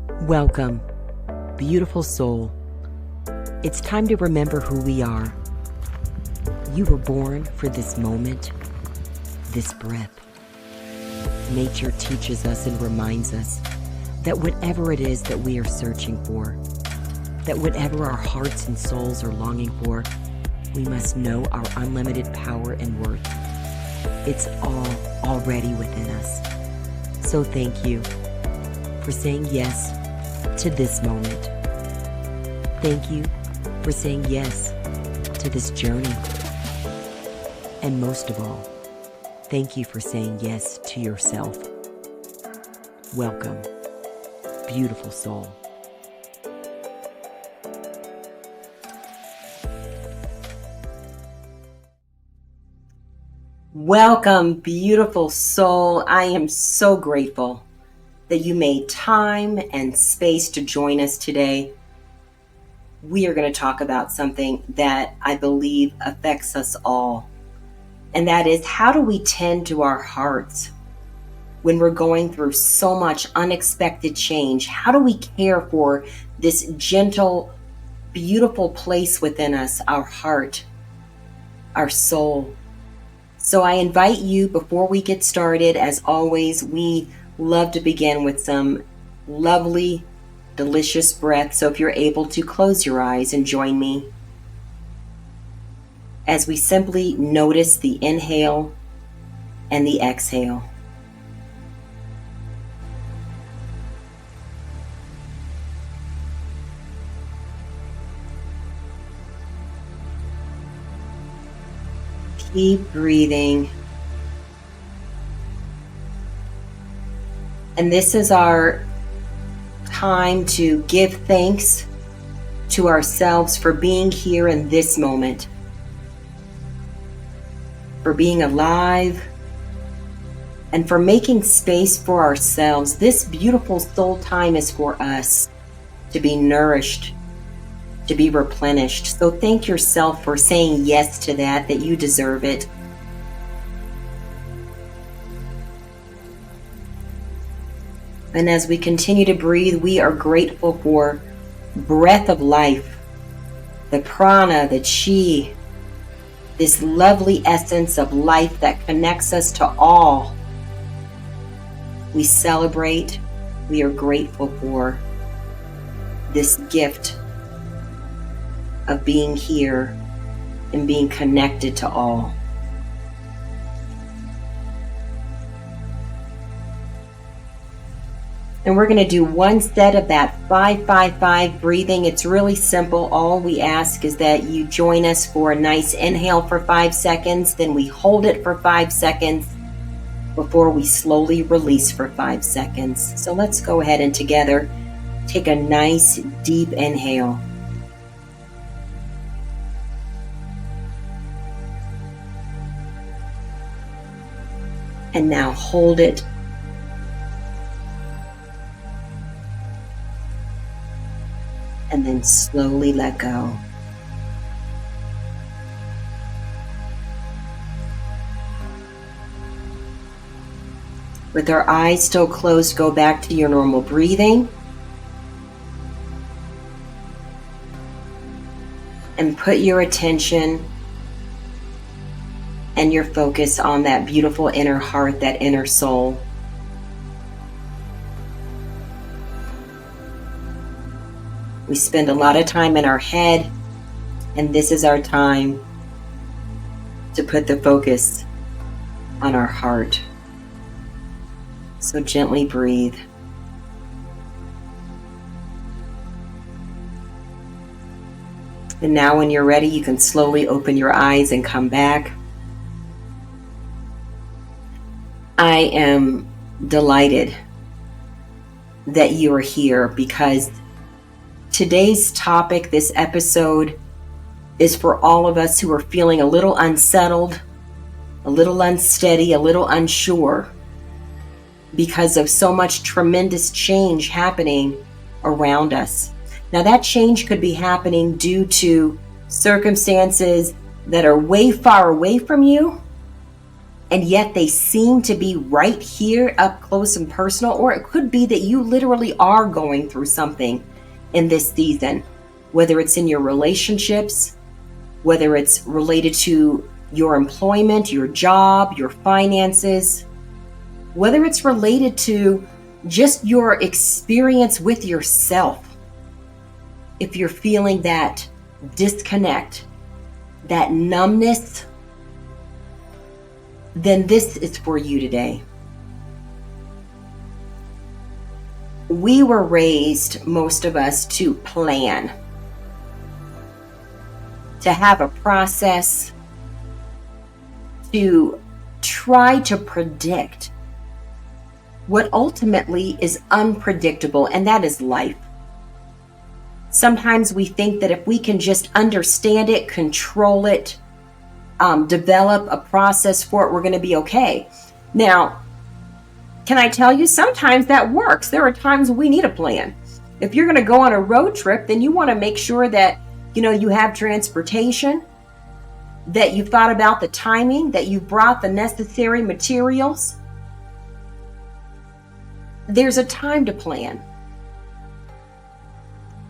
Welcome, beautiful soul. It's time to remember who we are. You were born for this moment, this breath. Nature teaches us and reminds us that whatever it is that we are searching for, that whatever our hearts and souls are longing for, we must know our unlimited power and worth. It's all already within us. So thank you for saying yes to this moment. Thank you for saying yes to this journey. And most of all, thank you for saying yes to yourself. Welcome, beautiful soul. Welcome, beautiful soul. I am so grateful that you made time and space to join us today. We are going to talk about something that I believe affects us all. And that is, how do we tend to our hearts when we're going through so much unexpected change? How do we care for this gentle, beautiful place within us, our heart, our soul? So I invite you, before we get started, as always, we love to begin with some lovely, delicious breath. So if you're able to, close your eyes and join me as we simply notice the inhale and the exhale. Keep breathing. And this is our time to give thanks to ourselves for being here in this moment, for being alive, and for making space for ourselves. This beautiful soul time is for us to be nourished, to be replenished. So thank yourself for saying yes to that you deserve it. And as we continue to breathe, we are grateful for breath of life, the prana, the chi, this lovely essence of life that connects us to all. We celebrate, we are grateful for this gift of being here and being connected to all. And we're going to do one set of that 5-5-5 breathing. It's really simple. All we ask is that you join us for a nice inhale for 5 seconds. Then we hold it for 5 seconds before we slowly release for 5 seconds. So let's go ahead and together take a nice deep inhale. And now hold it. And then slowly let go. With our eyes still closed, go back to your normal breathing. And put your attention and your focus on that beautiful inner heart, that inner soul. We spend a lot of time in our head, and this is our time to put the focus on our heart. So gently breathe. And now when you're ready, you can slowly open your eyes and come back. I am delighted that you are here, because today's topic, this episode, is for all of us who are feeling a little unsettled, a little unsteady, a little unsure because of so much tremendous change happening around us. Now, that change could be happening due to circumstances that are way far away from you, and yet they seem to be right here up close and personal. Or it could be that you literally are going through something in this season, whether it's in your relationships, whether it's related to your employment, your job, your finances, whether it's related to just your experience with yourself. If you're feeling that disconnect, that numbness, then this is for you today. We were raised, most of us, to plan, to have a process, to try to predict what ultimately is unpredictable, and that is life. Sometimes we think that if we can just understand it, control it, develop a process for it, we're going to be okay. Now, can I tell you, sometimes that works. There are times we need a plan. If you're going to go on a road trip, then you want to make sure that, you have transportation, that you've thought about the timing, that you've brought the necessary materials. There's a time to plan.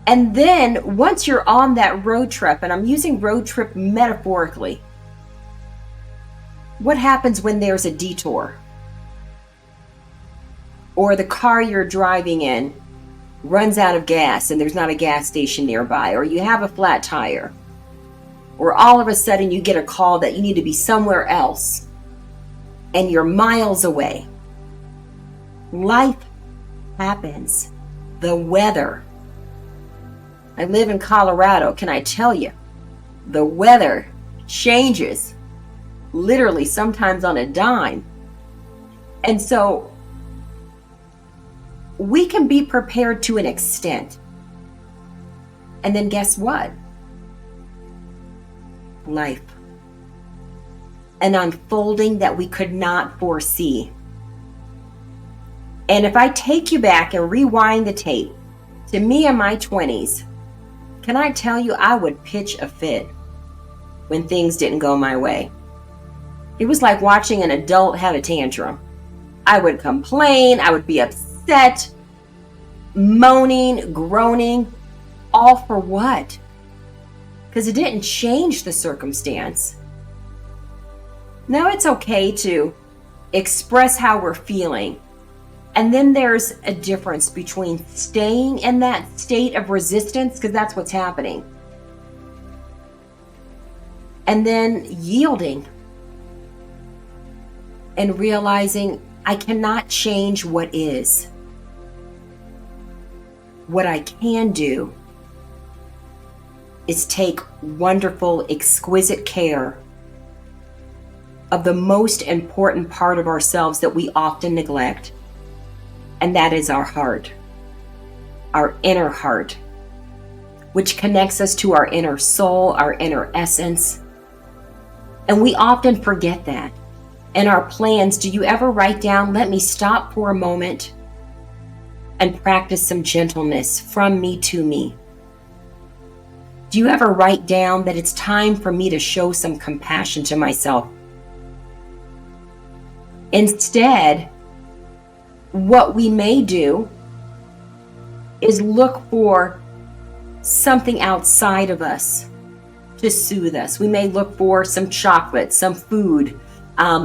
And then once you're on that road trip, and I'm using road trip metaphorically, what happens when there's a detour? Or the car you're driving in runs out of gas and there's not a gas station nearby, or you have a flat tire, or all of a sudden you get a call that you need to be somewhere else and you're miles away. Life happens. The weather. I live in Colorado. Can I tell you? The weather changes literally sometimes on a dime. And so we can be prepared to an extent. And then guess what? Life. An unfolding that we could not foresee. And if I take you back and rewind the tape to me in my 20s, can I tell you, I would pitch a fit when things didn't go my way. It was like watching an adult have a tantrum. I would complain, I would be upset, moaning, groaning, all for what? Because it didn't change the circumstance. Now it's okay to express how we're feeling. And then there's a difference between staying in that state of resistance, because that's what's happening, and then yielding and realizing I cannot change what is. What I can do is take wonderful, exquisite care of the most important part of ourselves that we often neglect. And that is our heart, our inner heart, which connects us to our inner soul, our inner essence. And we often forget that. In our plans, do you ever write down, let me stop for a moment and practice some gentleness from me to me? Do you ever write down that it's time for me to show some compassion to myself? Instead, what we may do is look for something outside of us to soothe us. We may look for some chocolate, some food.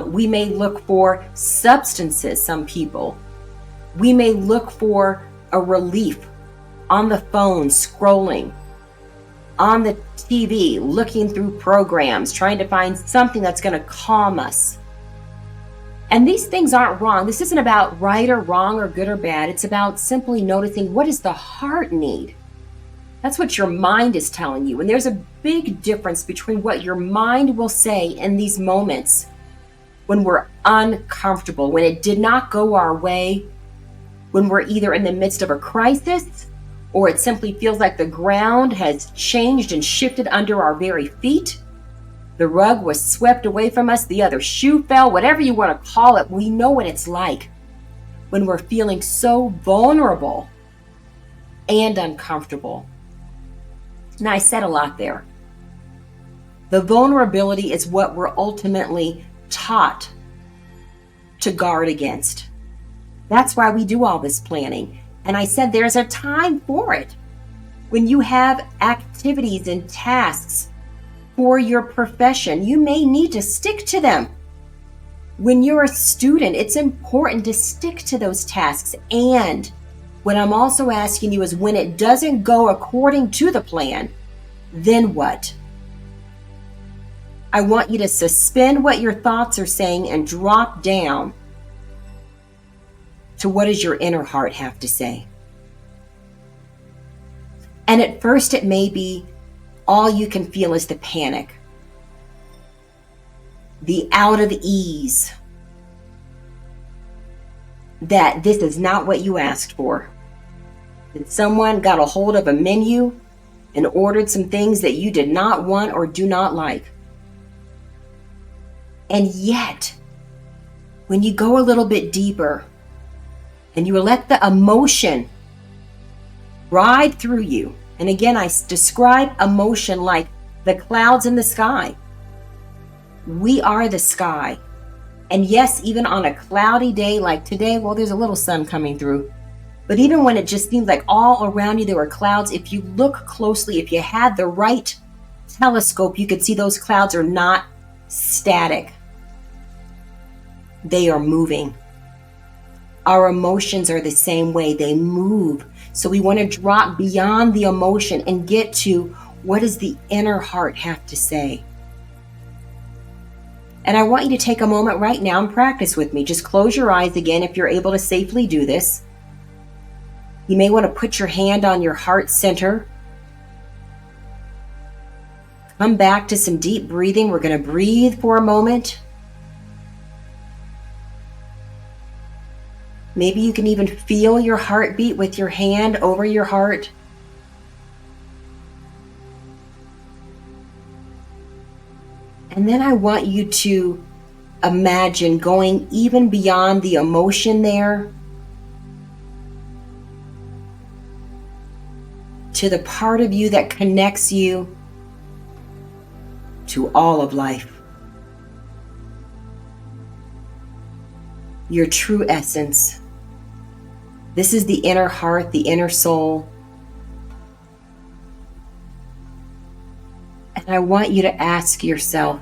We may look for substances, some people. We may look for a relief on the phone, scrolling, on the TV, looking through programs, trying to find something that's going to calm us. And these things aren't wrong. This isn't about right or wrong or good or bad. It's about simply noticing, what does the heart need? That's what your mind is telling you. And there's a big difference between what your mind will say in these moments when we're uncomfortable, when it did not go our way, when we're either in the midst of a crisis, or it simply feels like the ground has changed and shifted under our very feet. The rug was swept away from us, the other shoe fell, whatever you want to call it. We know what it's like when we're feeling so vulnerable and uncomfortable. Now, I said a lot there. The vulnerability is what we're ultimately taught to guard against. That's why we do all this planning. And I said there's a time for it. When you have activities and tasks for your profession, you may need to stick to them. When you're a student, it's important to stick to those tasks. And what I'm also asking you is when it doesn't go according to the plan, then what? I want you to suspend what your thoughts are saying and drop down to what does your inner heart have to say. And at first it may be all you can feel is the panic, the out of ease, that this is not what you asked for. That someone got a hold of a menu and ordered some things that you did not want or do not like. And yet, when you go a little bit deeper and you let the emotion ride through you, and again, I describe emotion like the clouds in the sky. We are the sky. And yes, even on a cloudy day like today, well, there's a little sun coming through. But even when it just seems like all around you there were clouds, if you look closely, if you had the right telescope, you could see those clouds are not static. They are moving. Our emotions are the same way. They move. So we want to drop beyond the emotion and get to what does the inner heart have to say. And I want you to take a moment right now and practice with me. Just close your eyes again if you're able to safely do this. You may want to put your hand on your heart center. Come back to some deep breathing. We're going to breathe for a moment. Maybe you can even feel your heartbeat with your hand over your heart. And then I want you to imagine going even beyond the emotion there to the part of you that connects you to all of life. Your true essence. This is the inner heart, the inner soul. And I want you to ask yourself,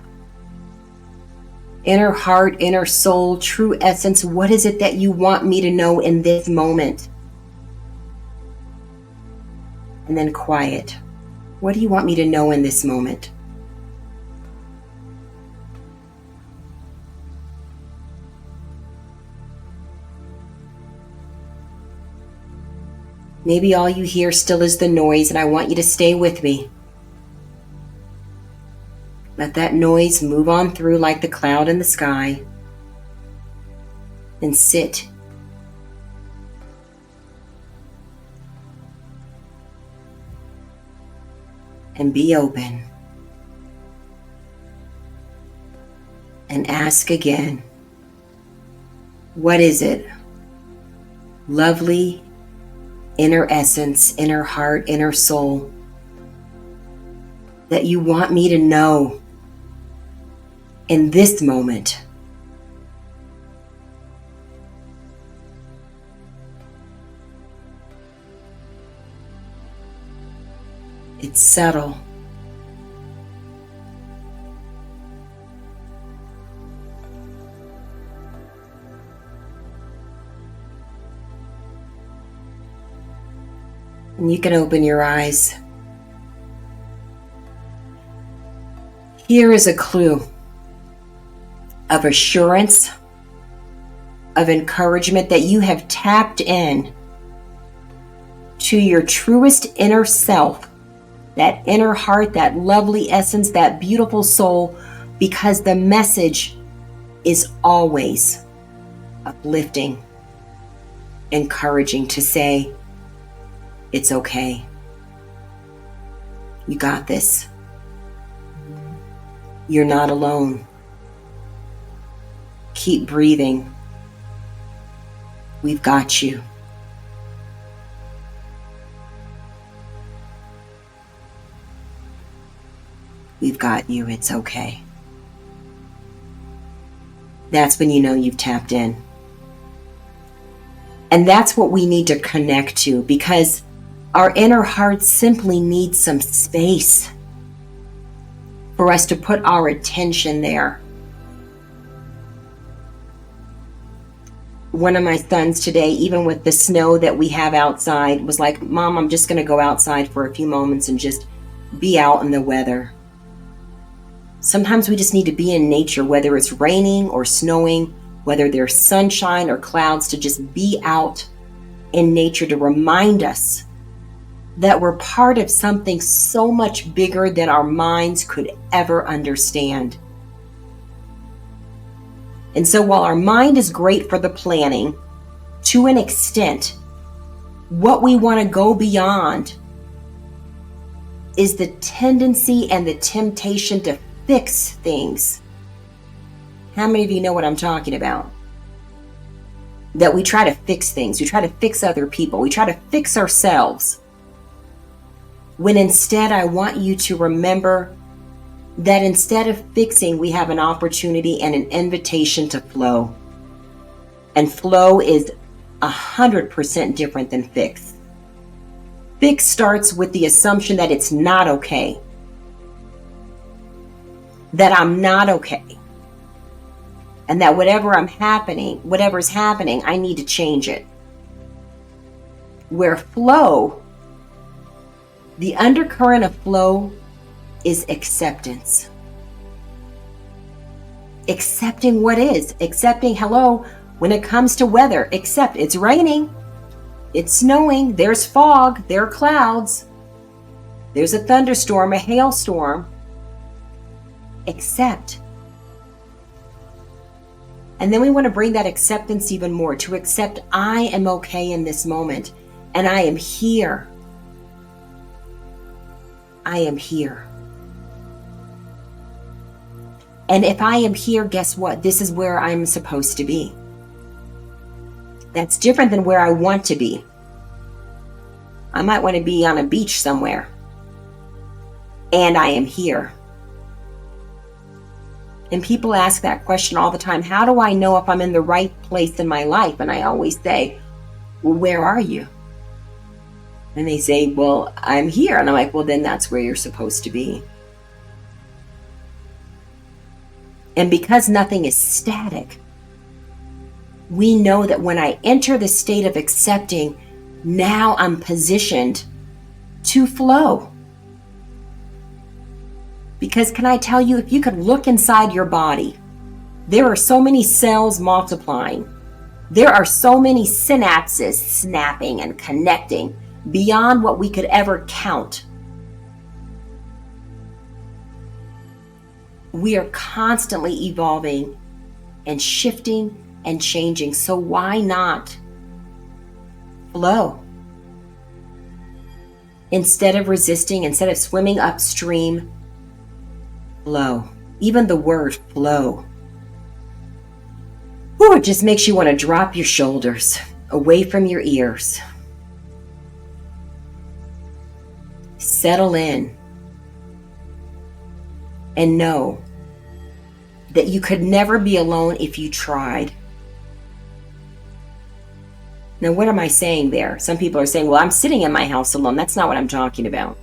inner heart, inner soul, true essence, what is it that you want me to know in this moment? And then quiet. What do you want me to know in this moment? Maybe all you hear still is the noise, and I want you to stay with me. Let that noise move on through like the cloud in the sky. And sit. And be open. And ask again. What is it? Lovely inner essence, inner heart, inner soul that you want me to know in this moment. It's subtle. And you can open your eyes. Here is a clue of assurance, of encouragement that you have tapped in to your truest inner self, that inner heart, that lovely essence, that beautiful soul, because the message is always uplifting, encouraging, to say, it's okay. You got this. You're not alone. Keep breathing. We've got you. We've got you. It's okay. that's when you know you've tapped in. And that's what we need to connect to, because our inner heart simply needs some space for us to put our attention there. One of my sons today, even with the snow that we have outside, was like, "Mom, I'm just going to go outside for a few moments and just be out in the weather." Sometimes we just need to be in nature, whether it's raining or snowing, whether there's sunshine or clouds, to just be out in nature to remind us that we're part of something so much bigger than our minds could ever understand. And so while our mind is great for the planning, to an extent, what we want to go beyond is the tendency and the temptation to fix things. How many of you know what I'm talking about? That we try to fix things. We try to fix other people. We try to fix ourselves. When instead, I want you to remember that instead of fixing, we have an opportunity and an invitation to flow. And flow is 100% different than fix. Fix starts with the assumption that it's not okay. That I'm not okay. And that whatever's happening, I need to change it. Where flow, the undercurrent of flow is acceptance. Accepting what is. Accepting, hello, when it comes to weather, accept it's raining, it's snowing, there's fog, there are clouds, there's a thunderstorm, a hailstorm. Accept. And then we want to bring that acceptance even more, to accept I am okay in this moment, and I am here. I am here. And if I am here, guess what? This is where I'm supposed to be. That's different than where I want to be. I might want to be on a beach somewhere. And I am here. And people ask that question all the time. How do I know if I'm in the right place in my life? And I always say, well, where are you? And they say, well, I'm here. And I'm like, well, then that's where you're supposed to be. And because nothing is static, we know that when I enter the state of accepting, now I'm positioned to flow. Because can I tell you, if you could look inside your body, there are so many cells multiplying. There are so many synapses snapping and connecting beyond what we could ever count. We are constantly evolving and shifting and changing. So why not flow? Instead of resisting, instead of swimming upstream, flow. Even the word flow. Ooh, it just makes you want to drop your shoulders away from your ears. Settle in. And know that you could never be alone if you tried. Now, what am I saying there? Some people are saying, well, I'm sitting in my house alone. That's not what I'm talking about.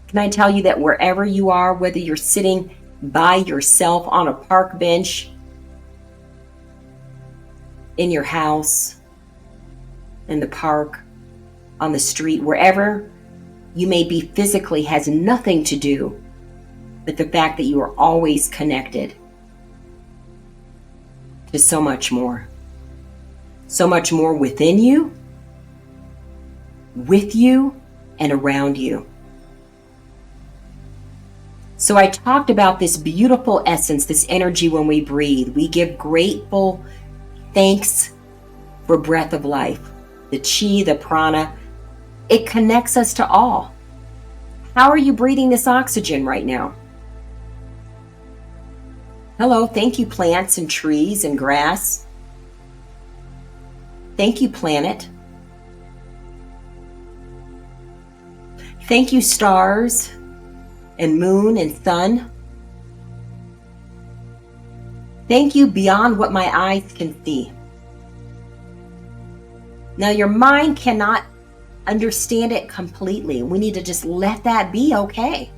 Can I tell you that wherever you are, whether you're sitting by yourself on a park bench, in your house, in the park, on the street, wherever you may be physically, has nothing to do but the fact that you are always connected to so much more. So much more within you, with you, and around you. So I talked about this beautiful essence, this energy when we breathe. We give grateful thanks for breath of life, the chi, the prana. It connects us to all. How are you breathing this oxygen right now? Hello, thank you, plants and trees and grass. Thank you, planet. Thank you, stars and moon and sun. Thank you beyond what my eyes can see. Now, your mind cannot understand it completely. We need to just let that be okay.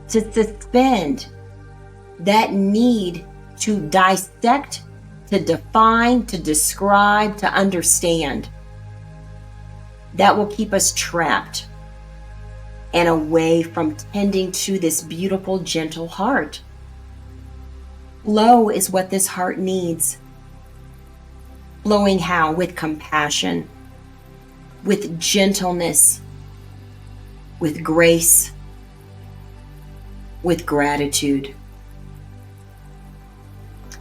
To suspend that need to dissect, to define, to describe, to understand. That will keep us trapped and away from tending to this beautiful, gentle heart. Flow is what this heart needs. Flowing how? With compassion, with gentleness, with grace, with gratitude.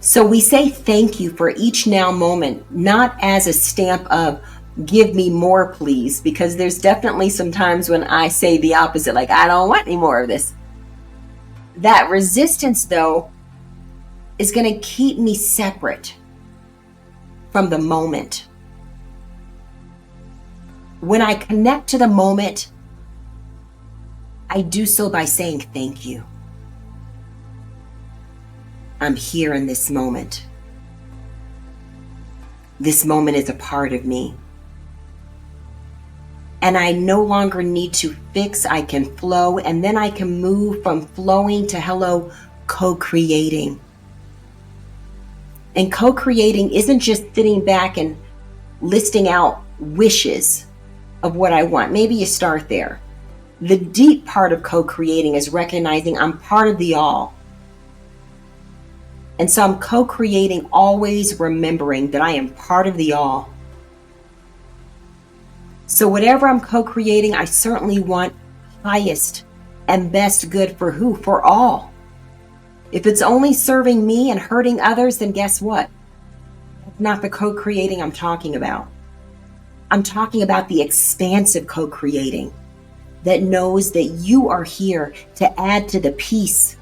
So we say thank you for each now moment, not as a stamp of give me more, please, because there's definitely some times when I say the opposite, like I don't want any more of this. That resistance, though, is going to keep me separate from the moment. When I connect to the moment, I do so by saying thank you. I'm here in this moment. This moment is a part of me. And I no longer need to fix, I can flow, and then I can move from flowing to co-creating. And co-creating isn't just sitting back and listing out wishes of what I want. Maybe you start there. The deep part of co-creating is recognizing I'm part of the all. And so I'm co-creating, always remembering that I am part of the all. So whatever I'm co-creating, I certainly want highest and best good for who? For all. If it's only serving me and hurting others, then guess what? That's not the co-creating I'm talking about. I'm talking about the expansive co-creating that knows that you are here to add to the peace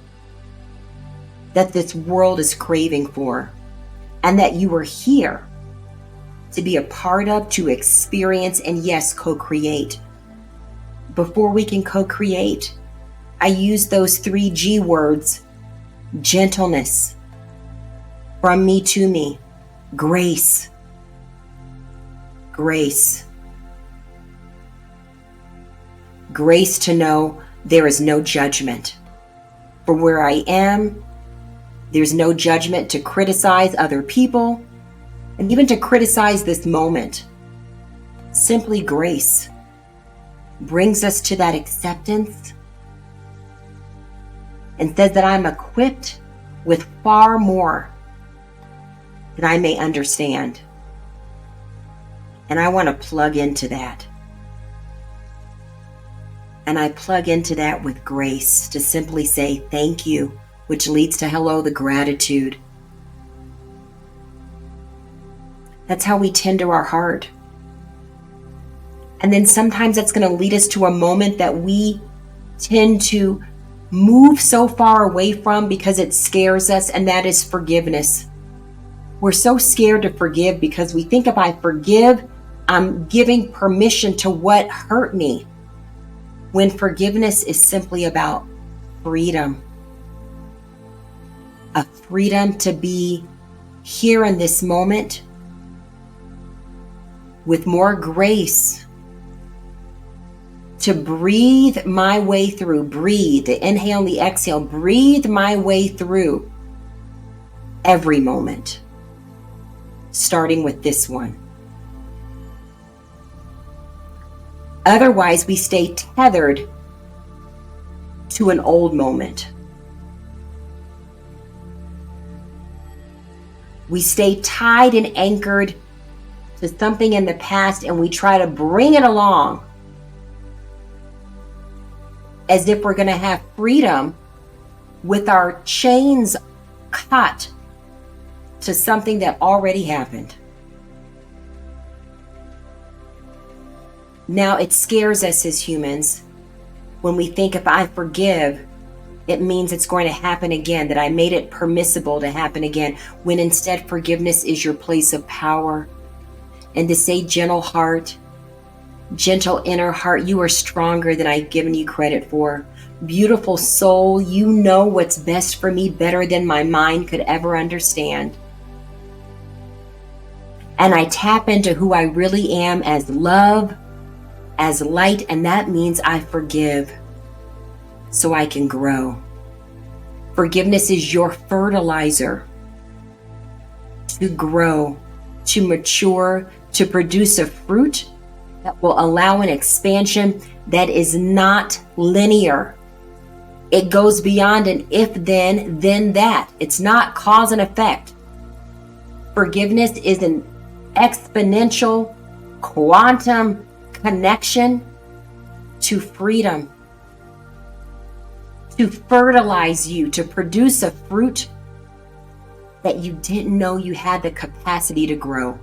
that this world is craving for, and that you are here to be a part of, to experience, and yes, co-create. Before we can co-create, I use those 3 G words: gentleness, from me to me, grace, grace. Grace to know there is no judgment. For where I am, there's no judgment to criticize other people, and even to criticize this moment. Simply grace brings us to that acceptance and says that I'm equipped with far more than I may understand. And I want to plug into that. And I plug into that with grace to simply say thank you, which leads to the gratitude. That's how we tend to our heart. And then sometimes that's going to lead us to a moment that we tend to move so far away from because it scares us, and that is forgiveness. We're so scared to forgive because we think if I forgive, I'm giving permission to what hurt me. When forgiveness is simply about freedom. A freedom to be here in this moment with more grace, to breathe my way through, breathe, the inhale and the exhale, breathe my way through every moment, starting with this one. Otherwise, we stay tethered to an old moment. We stay tied and anchored to something in the past, and we try to bring it along as if we're going to have freedom with our chains cut to something that already happened. Now, it scares us as humans when we think if I forgive, it means it's going to happen again, that I made it permissible to happen again, when instead forgiveness is your place of power. And to say, gentle heart, gentle inner heart, you are stronger than I've given you credit for. Beautiful soul, you know what's best for me better than my mind could ever understand. And I tap into who I really am as love, as light, and that means I forgive so I can grow. Forgiveness is your fertilizer to grow, to mature, to produce a fruit that will allow an expansion that is not linear. It goes beyond an if then that. It's not cause and effect. Forgiveness is an exponential quantum connection to freedom, to fertilize you, to produce a fruit that you didn't know you had the capacity to grow.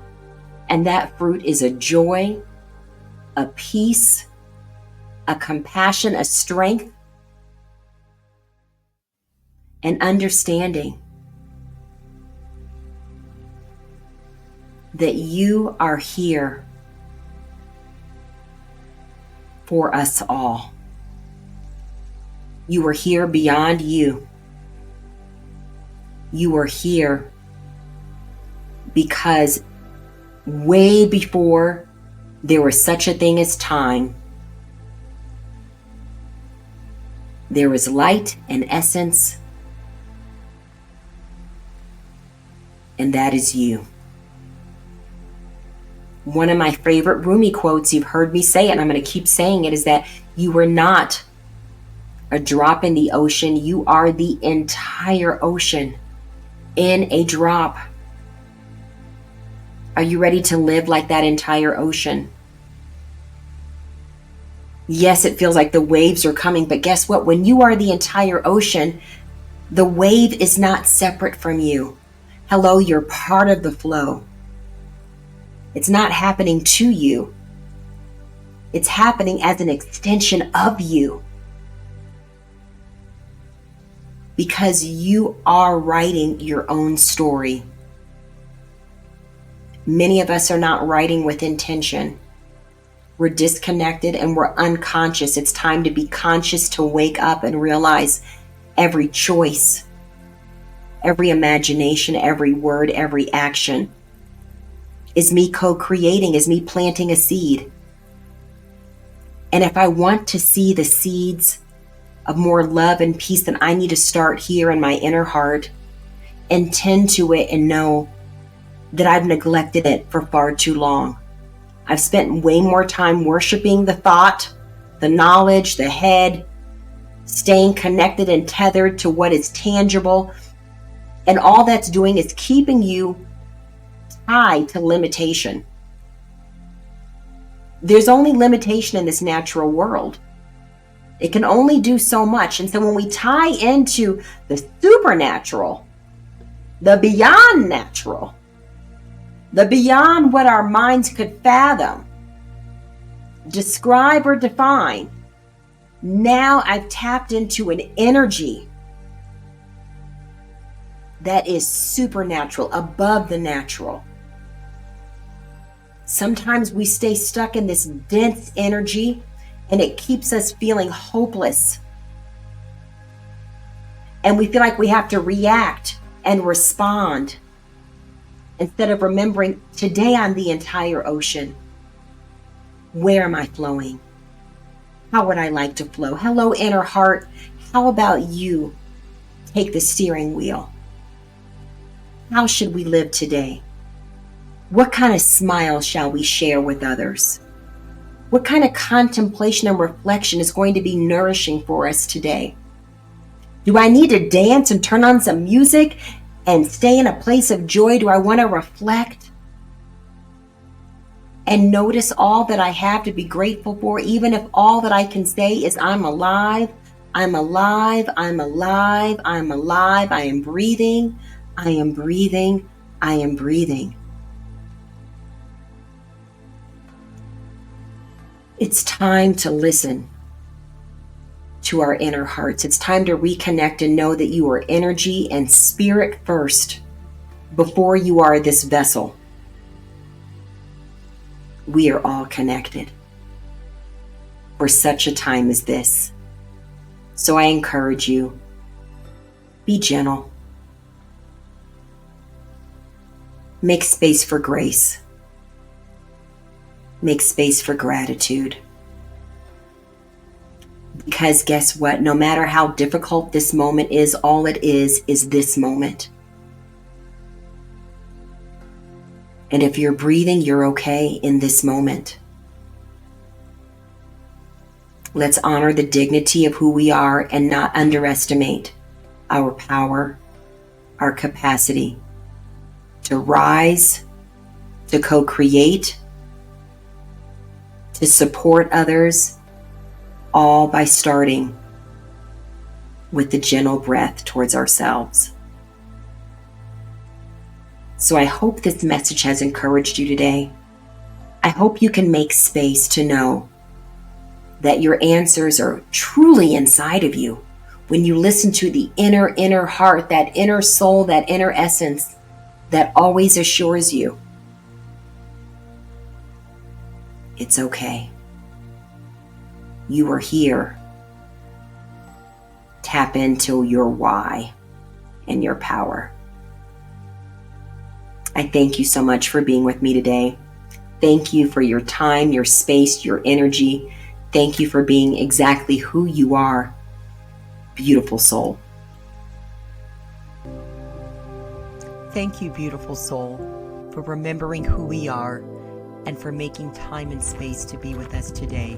And that fruit is a joy, a peace, a compassion, a strength, an understanding that you are here for us all. You are here beyond you. You are here because way before there was such a thing as time, there was light and essence, and that is you. One of my favorite Rumi quotes, you've heard me say it, and I'm going to keep saying it, is that you are not a drop in the ocean. You are the entire ocean in a drop. Are you ready to live like that entire ocean? Yes, it feels like the waves are coming, but guess what? When you are the entire ocean, the wave is not separate from you. Hello, you're part of the flow. It's not happening to you. It's happening as an extension of you. Because you are writing your own story. Many of us are not writing with intention. We're disconnected and we're unconscious. It's time to be conscious, to wake up and realize every choice, every imagination, every word, every action is me co-creating, is me planting a seed. And if I want to see the seeds of more love and peace, then I need to start here in my inner heart and tend to it and know that I've neglected it for far too long. I've spent way more time worshiping the thought, the knowledge, the head, staying connected and tethered to what is tangible. And all that's doing is keeping you tied to limitation. There's only limitation in this natural world. It can only do so much. And so when we tie into the supernatural, the beyond natural, the beyond what our minds could fathom, describe, or define, now I've tapped into an energy that is supernatural, above the natural. Sometimes we stay stuck in this dense energy and it keeps us feeling hopeless. And we feel like we have to react and respond instead of remembering, today I'm the entire ocean. Where am I flowing? How would I like to flow? Hello, inner heart. How about you take the steering wheel? How should we live today? What kind of smile shall we share with others? What kind of contemplation and reflection is going to be nourishing for us today? Do I need to dance and turn on some music and stay in a place of joy? Do I want to reflect and notice all that I have to be grateful for, even if all that I can say is I'm alive, I'm alive, I'm alive, I'm alive, I am breathing, I am breathing, I am breathing. It's time to listen to our inner hearts. It's time to reconnect and know that you are energy and spirit first before you are this vessel. We are all connected for such a time as this. So I encourage you, be gentle. Make space for grace. Make space for gratitude. Because guess what? No matter how difficult this moment is, all it is this moment. And if you're breathing, you're okay in this moment. Let's honor the dignity of who we are and not underestimate our power, our capacity to rise, to co-create, to support others, all by starting with the gentle breath towards ourselves. So I hope this message has encouraged you today. I hope you can make space to know that your answers are truly inside of you when you listen to the inner heart, that inner soul, that inner essence that always assures you it's okay. You are here. Tap into your why and your power. I thank you so much for being with me today. Thank you for your time, your space, your energy. Thank you for being exactly who you are, beautiful soul. Thank you, beautiful soul, for remembering who we are and for making time and space to be with us today.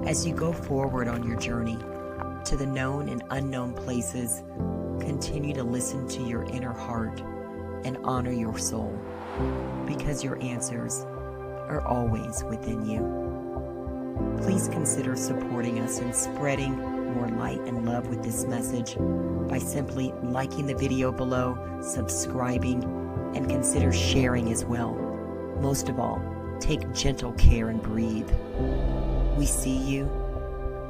As you go forward on your journey to the known and unknown places, continue to listen to your inner heart and honor your soul, because your answers are always within you. Please consider supporting us in spreading more light and love with this message by simply liking the video below, subscribing, and consider sharing as well. Most of all, take gentle care and breathe. We see you.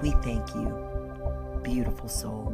We thank you, beautiful soul.